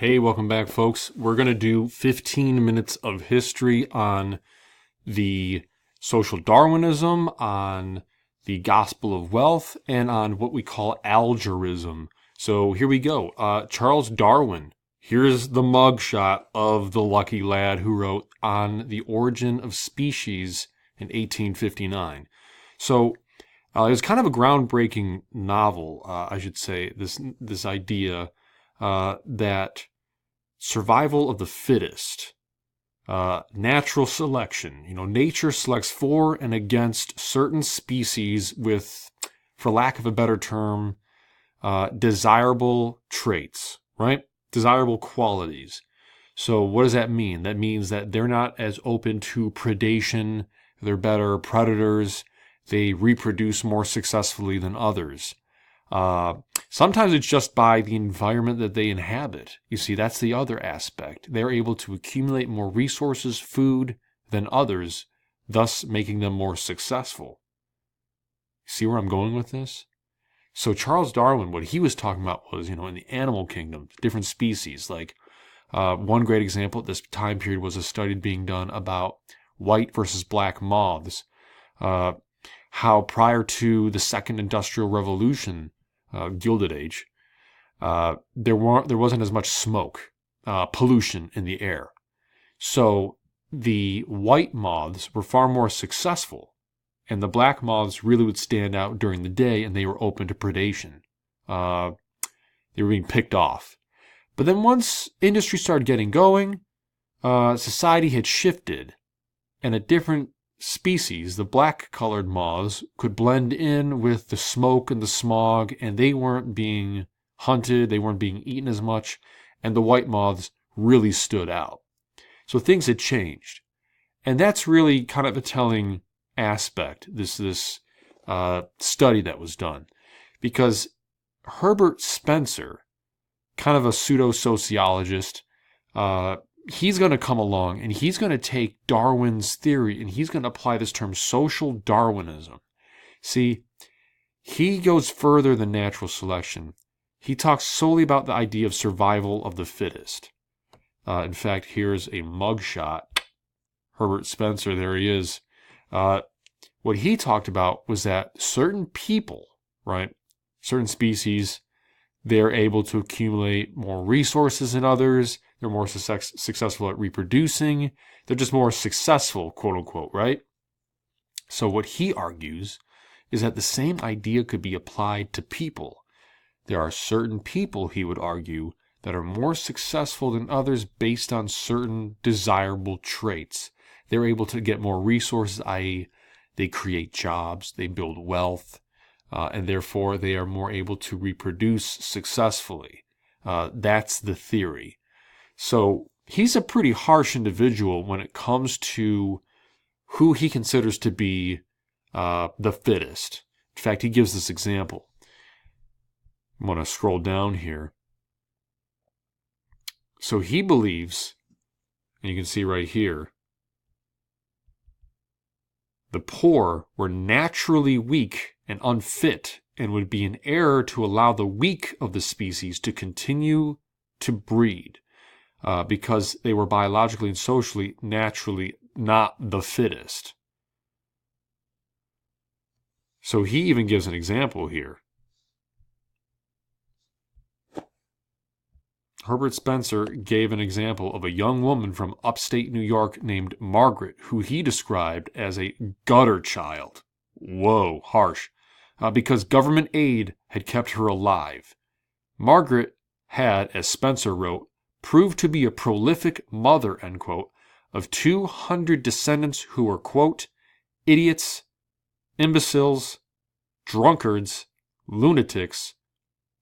Hey, welcome back, folks. We're going to do 15 minutes of history on the social Darwinism, on the gospel of wealth, and on what we call Algerism. So here we go. Charles Darwin. Here's the mugshot of the lucky lad who wrote On the Origin of Species in 1859. So it was kind of a groundbreaking novel, I should say, this idea that survival of the fittest, natural selection. Nature selects for and against certain species with, for lack of a better term, desirable traits, right? Desirable qualities. So what does that mean? That means that they're not as open to predation, they're better predators, they reproduce more successfully than others. Sometimes it's just by the environment that they inhabit. You see, that's the other aspect. They're able to accumulate more resources, food, than others, thus making them more successful. See where I'm going with this? So Charles Darwin, what he was talking about was, in the animal kingdom, different species. Like one great example at this time period was a study being done about white versus black moths. How prior to the Second Industrial Revolution, Gilded Age, there wasn't as much smoke, pollution in the air. So the white moths were far more successful, and the black moths really would stand out during the day, and they were open to predation. They were being picked off. But then once industry started getting going, society had shifted, and a different species, the black-colored moths, could blend in with the smoke and the smog, and they weren't being hunted, they weren't being eaten as much, and the white moths really stood out. So things had changed. And that's really kind of a telling aspect, this study that was done. Because Herbert Spencer, kind of a pseudo-sociologist, he's going to come along and he's going to take Darwin's theory and he's going to apply this term social Darwinism. See, he goes further than natural selection. He talks solely about the idea of survival of the fittest. In fact, here's a mugshot. Herbert Spencer, there he is. What he talked about was that certain people, right, certain species, they're able to accumulate more resources than others. They're more successful at reproducing. They're just more successful, quote unquote, right? So what he argues is that the same idea could be applied to people. There are certain people, he would argue, that are more successful than others based on certain desirable traits. They're able to get more resources, i.e., they create jobs, they build wealth, and therefore they are more able to reproduce successfully. That's the theory. So he's a pretty harsh individual when it comes to who he considers to be the fittest. In fact, he gives this example. I'm going to scroll down here. So he believes, and you can see right here, the poor were naturally weak and unfit and would be an error to allow the weak of the species to continue to breed. Because they were biologically and socially, naturally not the fittest. So he even gives an example here. Herbert Spencer gave an example of a young woman from upstate New York named Margaret, who he described as a gutter child. Whoa, harsh. Because government aid had kept her alive. Margaret had, as Spencer wrote, proved to be a prolific mother, end quote, of 200 descendants who were, quote, idiots, imbeciles, drunkards, lunatics,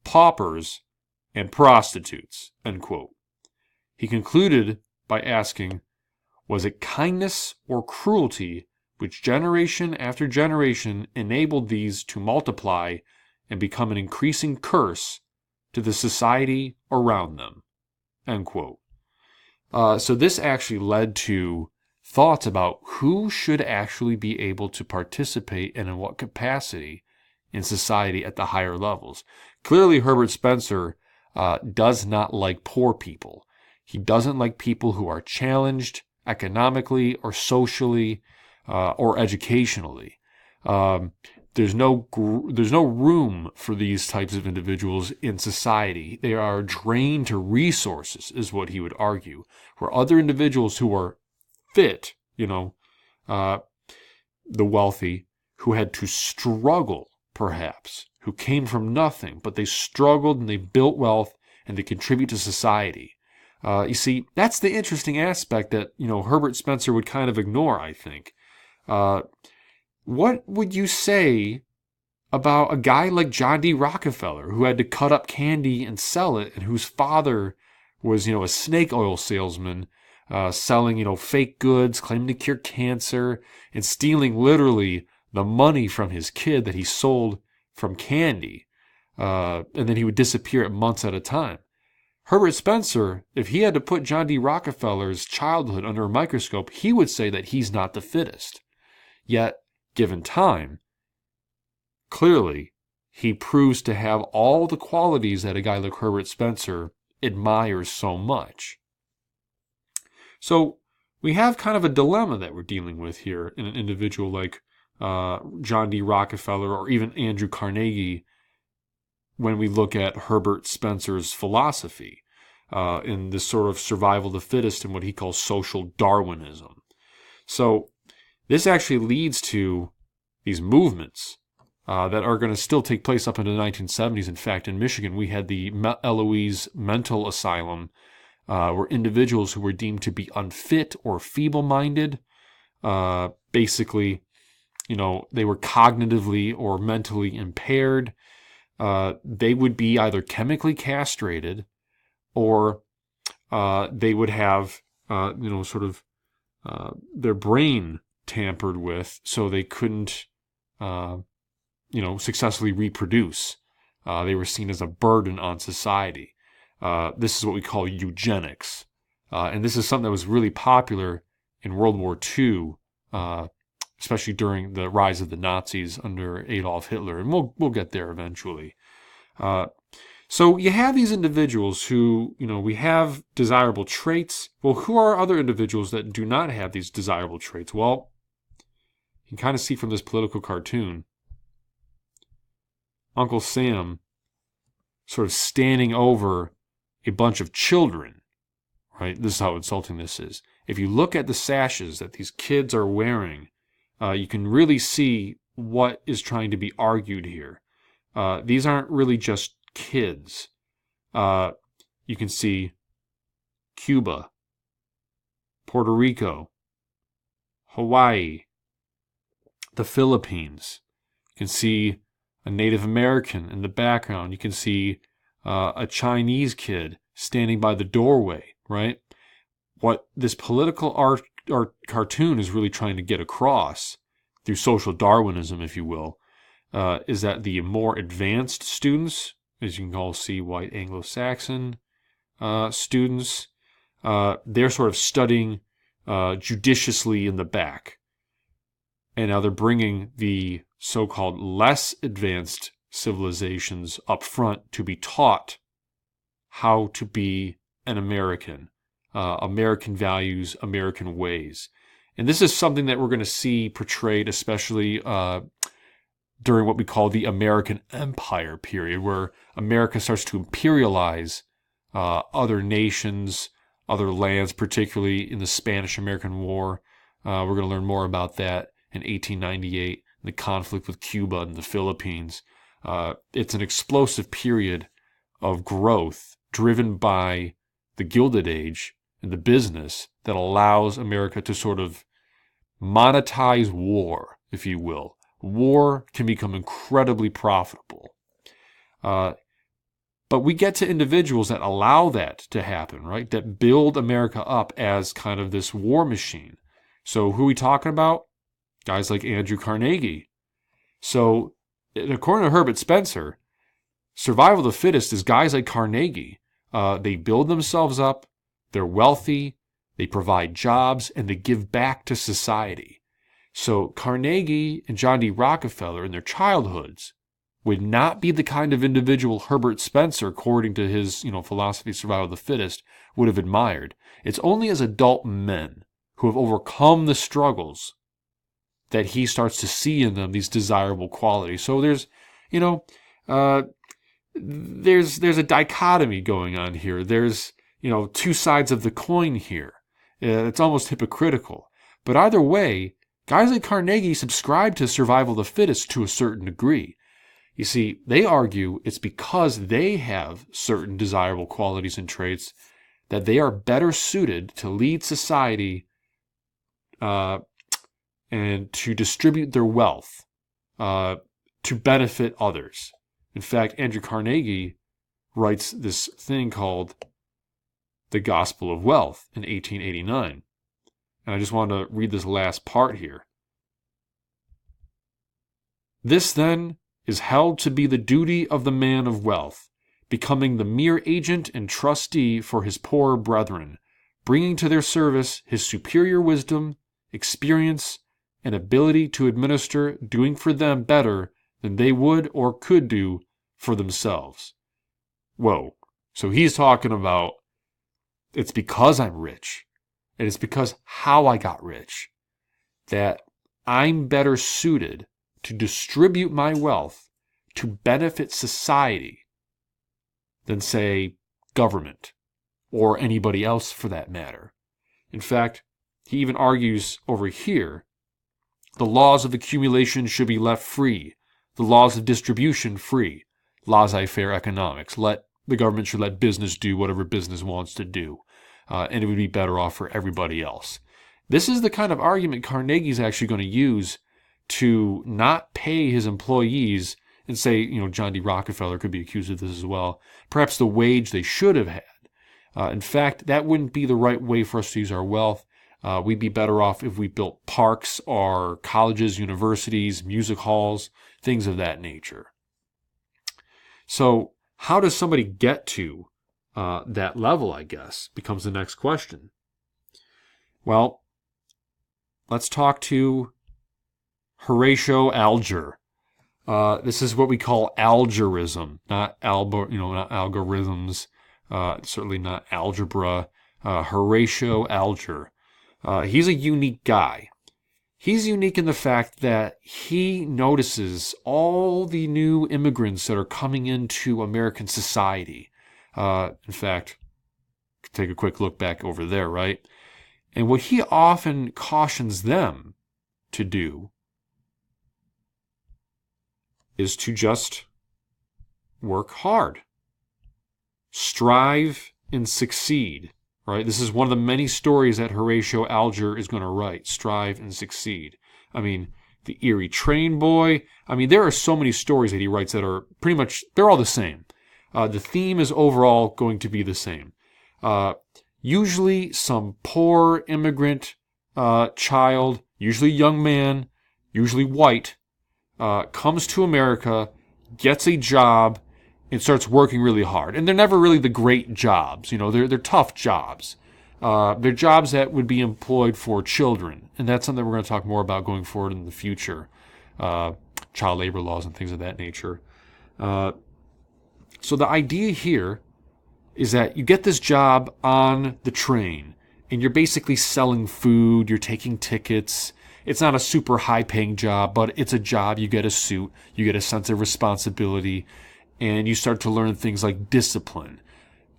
paupers, and prostitutes, end quote. He concluded by asking, was it kindness or cruelty which generation after generation enabled these to multiply and become an increasing curse to the society around them? End quote. So this actually led to thoughts about who should actually be able to participate and in what capacity in society at the higher levels. Clearly, Herbert Spencer does not like poor people. He doesn't like people who are challenged economically or socially or educationally. There's no room for these types of individuals in society. They are drained to resources, is what he would argue. Where other individuals who are fit, the wealthy, who had to struggle, perhaps, who came from nothing, but they struggled and they built wealth and they contribute to society. You see, that's the interesting aspect that, Herbert Spencer would kind of ignore, I think. What would you say about a guy like John D. Rockefeller, who had to cut up candy and sell it, and whose father was, a snake oil salesman, selling, fake goods, claiming to cure cancer, and stealing literally the money from his kid that he sold from candy. And then he would disappear at months at a time. Herbert Spencer, if he had to put John D. Rockefeller's childhood under a microscope, he would say that he's not the fittest. Yet, given time, clearly, he proves to have all the qualities that a guy like Herbert Spencer admires so much. So, we have kind of a dilemma that we're dealing with here in an individual like John D. Rockefeller or even Andrew Carnegie when we look at Herbert Spencer's philosophy in this sort of survival of the fittest and what he calls social Darwinism. So, this actually leads to these movements that are going to still take place up into the 1970s. In fact, in Michigan, we had the Eloise Mental Asylum, where individuals who were deemed to be unfit or feeble-minded, basically, they were cognitively or mentally impaired. They would be either chemically castrated or they would have, their brain tampered with so they couldn't, successfully reproduce. They were seen as a burden on society. This is what we call eugenics. And this is something that was really popular in World War II, especially during the rise of the Nazis under Adolf Hitler. And we'll get there eventually. So you have these individuals who, we have desirable traits. Well, who are other individuals that do not have these desirable traits? Well, you can kind of see from this political cartoon, Uncle Sam sort of standing over a bunch of children, right? This is how insulting this is. If you look at the sashes that these kids are wearing, you can really see what is trying to be argued here. These aren't really just kids. You can see Cuba, Puerto Rico, Hawaii, the Philippines. You can see a Native American in the background. You can see a Chinese kid standing by the doorway, right? What this political art cartoon is really trying to get across through social Darwinism, if you will, is that the more advanced students, as you can all see, white Anglo-Saxon students, they're sort of studying judiciously in the back. And now they're bringing the so-called less advanced civilizations up front to be taught how to be an American, American values, American ways. And this is something that we're going to see portrayed especially during what we call the American Empire period, where America starts to imperialize other nations, other lands, particularly in the Spanish-American War. We're going to learn more about that in 1898, the conflict with Cuba and the Philippines. It's an explosive period of growth driven by the Gilded Age and the business that allows America to sort of monetize war, if you will. War can become incredibly profitable. But we get to individuals that allow that to happen, right? That build America up as kind of this war machine. So who are we talking about? Guys like Andrew Carnegie. So according to Herbert Spencer, survival of the fittest is guys like Carnegie. They build themselves up, they're wealthy, they provide jobs, and they give back to society. So Carnegie and John D. Rockefeller in their childhoods, would not be the kind of individual Herbert Spencer, according to his, philosophy of survival of the fittest, would have admired. It's only as adult men who have overcome the struggles that he starts to see in them these desirable qualities. So there's a dichotomy going on here. There's, two sides of the coin here. It's almost hypocritical. But either way, guys like Carnegie subscribe to survival of the fittest to a certain degree. You see, they argue it's because they have certain desirable qualities and traits that they are better suited to lead society and to distribute their wealth to benefit others. In fact, Andrew Carnegie writes this thing called The Gospel of Wealth in 1889. And I just want to read this last part here. This, then, is held to be the duty of the man of wealth, becoming the mere agent and trustee for his poorer brethren, bringing to their service his superior wisdom, experience, and ability to administer, doing for them better than they would or could do for themselves. Whoa. So he's talking about it's because I'm rich, and it's because how I got rich, that I'm better suited to distribute my wealth to benefit society than, say, government or anybody else for that matter. In fact, he even argues over here, the laws of accumulation should be left free, the laws of distribution free, laissez-faire economics. The government should let business do whatever business wants to do, and it would be better off for everybody else. This is the kind of argument Carnegie's actually going to use to not pay his employees, and say, John D. Rockefeller could be accused of this as well, perhaps the wage they should have had. In fact, that wouldn't be the right way for us to use our wealth. We'd be better off if we built parks or colleges, universities, music halls, things of that nature. So how does somebody get to that level, I guess, becomes the next question. Well, let's talk to Horatio Alger. This is what we call Algerism, not algorithms, certainly not algebra. Horatio Alger. He's a unique guy. He's unique in the fact that he notices all the new immigrants that are coming into American society. In fact, take a quick look back over there, right? And what he often cautions them to do is to just work hard, strive and succeed, right? This is one of the many stories that Horatio Alger is going to write, strive and succeed. I mean, the Erie Train Boy. I mean, there are so many stories that he writes that are pretty much, they're all the same. The theme is overall going to be the same. Usually some poor immigrant child, usually young man, usually white, comes to America, gets a job, and starts working really hard. And they're never really the great jobs. They're tough jobs. They're jobs that would be employed for children. And that's something we're going to talk more about going forward in the future. Child labor laws and things of that nature. So the idea here is that you get this job on the train, and you're basically selling food, you're taking tickets. It's not a super high-paying job, but it's a job. You get a suit, you get a sense of responsibility, and you start to learn things like discipline,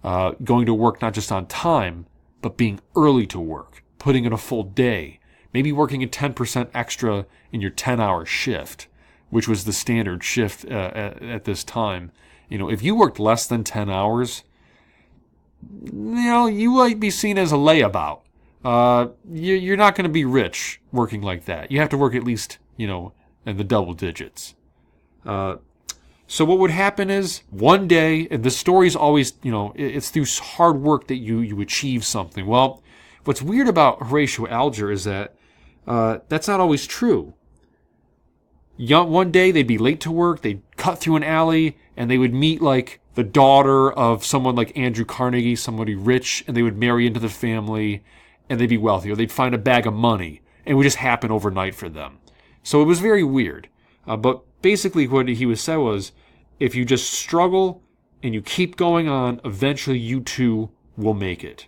going to work not just on time, but being early to work, putting in a full day, maybe working a 10% extra in your 10-hour shift, which was the standard shift at this time. If you worked less than 10 hours, you might be seen as a layabout. You're not going to be rich working like that. You have to work at least, in the double digits. So what would happen is one day, and the story's always, it's through hard work that you achieve something. Well, what's weird about Horatio Alger is that that's not always true. One day they'd be late to work, they'd cut through an alley, and they would meet like the daughter of someone like Andrew Carnegie, somebody rich, and they would marry into the family, and they'd be wealthy, or they'd find a bag of money, and it would just happen overnight for them. So it was very weird. But basically what he was said was, if you just struggle and you keep going on, eventually you too will make it.